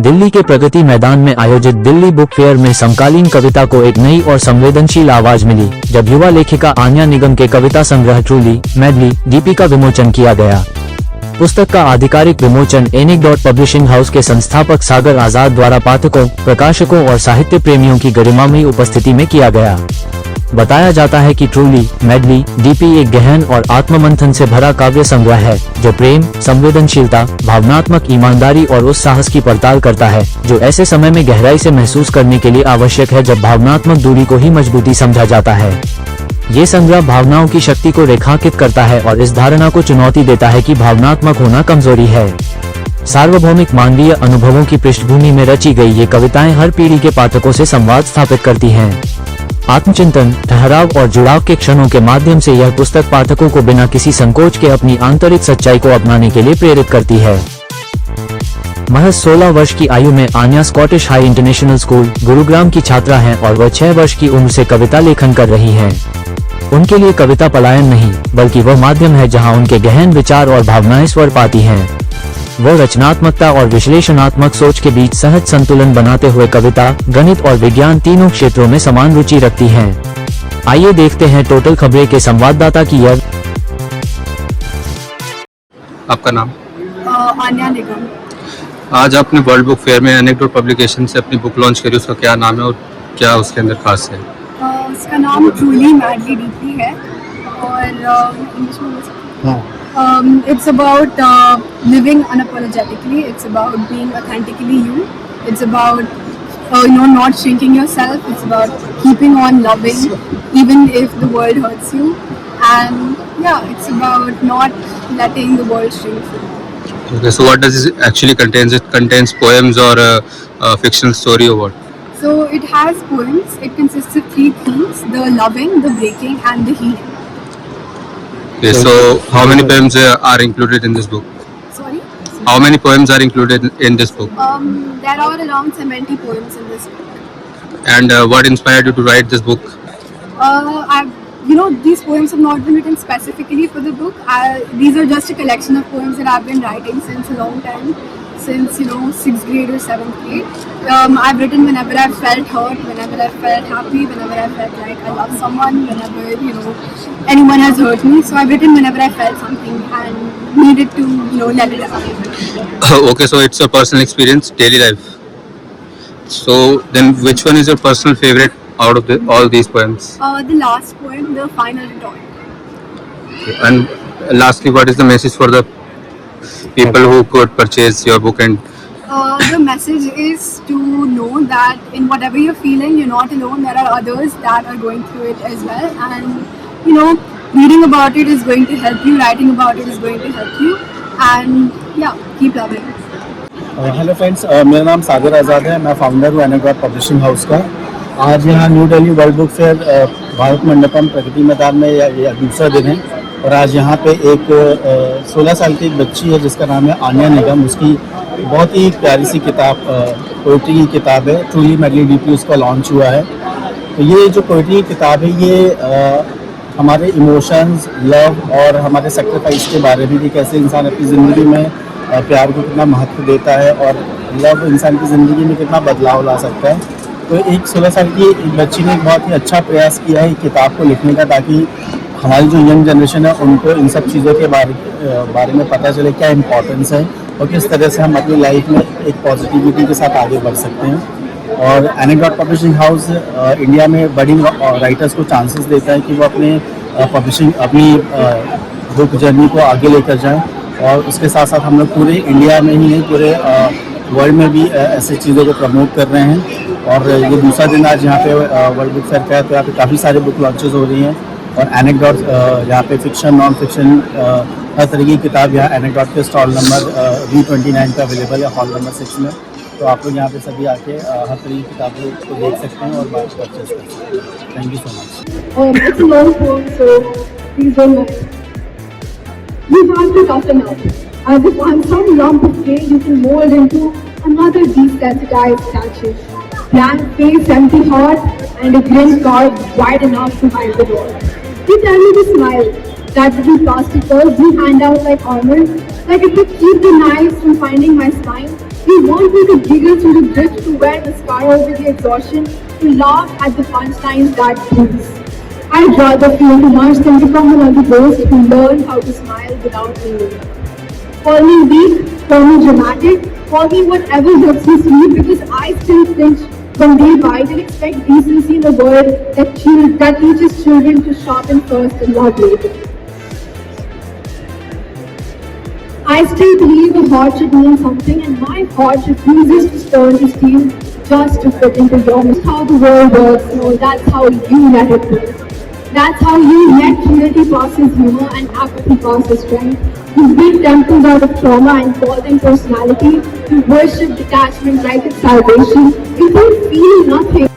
दिल्ली के प्रगति मैदान में आयोजित दिल्ली बुक फेयर में समकालीन कविता को एक नई और संवेदनशील आवाज मिली, जब युवा लेखिका आन्या निगम के कविता संग्रह ट्रूली मैडली डीपी का विमोचन किया गया। पुस्तक का आधिकारिक विमोचन एनेक्डोट पब्लिशिंग हाउस के संस्थापक सागर आजाद द्वारा पाठकों, प्रकाशकों और साहित्य प्रेमियों की गरिमामयी उपस्थिति में किया गया। बताया जाता है कि ट्रूली मैडली डीपी एक गहन और आत्ममंथन से भरा काव्य संग्रह है, जो प्रेम, संवेदनशीलता, भावनात्मक ईमानदारी और उस साहस की पड़ताल करता है जो ऐसे समय में गहराई से महसूस करने के लिए आवश्यक है जब भावनात्मक दूरी को ही मजबूती समझा जाता है। ये संग्रह भावनाओं की शक्ति को रेखांकित करता है और इस धारणा को चुनौती देता है कि भावनात्मक होना कमजोरी है। सार्वभौमिक मानवीय अनुभवों की पृष्ठभूमि में रची गई ये कविताएं हर पीढ़ी के पाठकों से संवाद स्थापित करती हैं। आत्मचिंतन, ठहराव और जुड़ाव के क्षणों के माध्यम से यह पुस्तक पाठकों को बिना किसी संकोच के अपनी आंतरिक सच्चाई को अपनाने के लिए प्रेरित करती है। महज 16 वर्ष की आयु में Anya Scottish High International School, Gurugram की छात्रा हैं और वह 6 वर्ष की उम्र से कविता लेखन कर रही हैं। उनके लिए कविता पलायन नहीं, बल्कि वह माध्यम है जहां उनके गहन विचार और भावनाएं स्वर पाती हैं। वो रचनात्मकता और विश्लेषणात्मक सोच के बीच सहज संतुलन बनाते हुए कविता, गणित और विज्ञान तीनों क्षेत्रों में समान रुचि रखती हैं। आइए देखते हैं टोटल खबरें के संवाददाता की यह। आपका नाम? आन्या निगम। आज आपने वर्ल्ड बुक फेयर में एनेक्डोट पब्लिकेशन से अपनी बुक लॉन्च करी, उसका क्या नाम है और क्या उसके अंदर खास है? उसका नाम ट्रूली मैडली डीपली है और इंग्लिश में बोल सकते हैं। It's about living unapologetically. It's about being authentically you. It's about not shrinking yourself. It's about keeping on loving even if the world hurts you. And yeah, it's about not letting the world shrink you. Okay, so what does it actually contains? It contains poems or a fictional story or what? So it has poems. It consists of 3 themes: the loving, the breaking, and the healing. Okay, so how many poems are included in this book? Sorry? How many poems are included in this book? There are around 70 poems in this book. And what inspired you to write this book? These poems have not been written specifically for the book. These are just a collection of poems that I've been writing since a long time, since 6th grade or 7th grade. I've written whenever I've felt hurt, whenever I've felt happy, whenever I've felt like I love someone, whenever anyone has hurt me. So I've written whenever I felt something and needed to let it out. Okay, so it's a personal experience, daily life. So then, which one is your personal favorite out of all these poems? The last poem, the final retort. Okay. And lastly, what is the message for the people who could purchase your book? And the message is to know that in whatever you're feeling, you're not alone. There are others that are going through it as well, and reading about it is going to help you. Writing about it is going to help you, and yeah, keep loving. Hello friends, मेरा नाम सागर आज़ाद है। मैं founder हूँ anecdote publishing house का। आज यहाँ New Delhi World Book Fair Bharat Mandapam Pragati Maidan में यह दूसरा दिन है और आज यहाँ पे एक 16 साल की एक बच्ची है जिसका नाम है आन्या निगम। उसकी बहुत ही प्यारी सी किताब, पोइट्री की किताब है, ट्रूली मैडली डीपली, उसका लॉन्च हुआ है। तो ये जो पोइट्री की किताब है ये हमारे इमोशंस, लव और हमारे सेक्रीफाइस के बारे में भी, कैसे इंसान अपनी ज़िंदगी में प्यार को कितना महत्व देता है और लव इंसान की ज़िंदगी में कितना बदलाव ला सकता है। तो एक 16 साल की एक बच्ची ने एक बहुत ही अच्छा प्रयास किया है किताब को लिखने का, ताकि हमारी जो यंग जनरेशन है उनको इन सब चीज़ों के बारे में पता चले, क्या इम्पोर्टेंस है और किस तरह से हम अपनी लाइफ में एक पॉजिटिविटी के साथ आगे बढ़ सकते हैं। और एनेक्डोट पब्लिशिंग हाउस इंडिया में बडिंग राइटर्स को चांसेस देता है कि वो अपनी बुक जर्नी को आगे लेकर जाएं और उसके साथ साथ हम लोग पूरे इंडिया में ही नहीं, पूरे वर्ल्ड में भी ऐसी चीज़ों को प्रमोट कर रहे हैं। और ये दूसरा दिन आज यहाँ पे वर्ल्ड बुक फेयर का है, तो यहाँ पे काफ़ी सारे बुक लॉन्चेस हो रही हैं और एनेक्डोट यहाँ पे फिक्शन, नॉन फिक्शन, हर तरह की किताब यहाँ एनेक्डोट के स्टॉल नंबर V29 पे अवेलेबल है, हॉल नंबर 6 में। तो आप लोग यहाँ पे सभी आके हर तरह की किताबों को देख सकते हैं और बात परचेज कर सकते हैं। Thank you so much. It's a long poem, so please don't mind. You have to toughen up. As if on some lump of clay you can mold into another desensitized statue. Blank face, empty heart, and a grin carved wide enough to hide the door. You tell me to smile, that little plastic curve you hand out like armor, like it would keep the knives from finding my spine. We want you to giggle through the grit, to wear mascara over the exhaustion, to laugh at the punchlines that please. I'd rather feel too much than become one of the ghosts who learn how to smile without feeling. Call me weak, call me dramatic, call me whatever helps me sleep, because I still flinch when they bite and expect decency in a world that teaches children to sharpen first and love later. I still believe a heart should mean something, and my heart refuses to turn to steel just to fit into yours. That's how the world works, no, that's how you let it work. That's how you let cruelty passes humor and apathy passes strength. You build temples out of trauma and call them personality. You worship detachment like it's salvation. You don't feel nothing.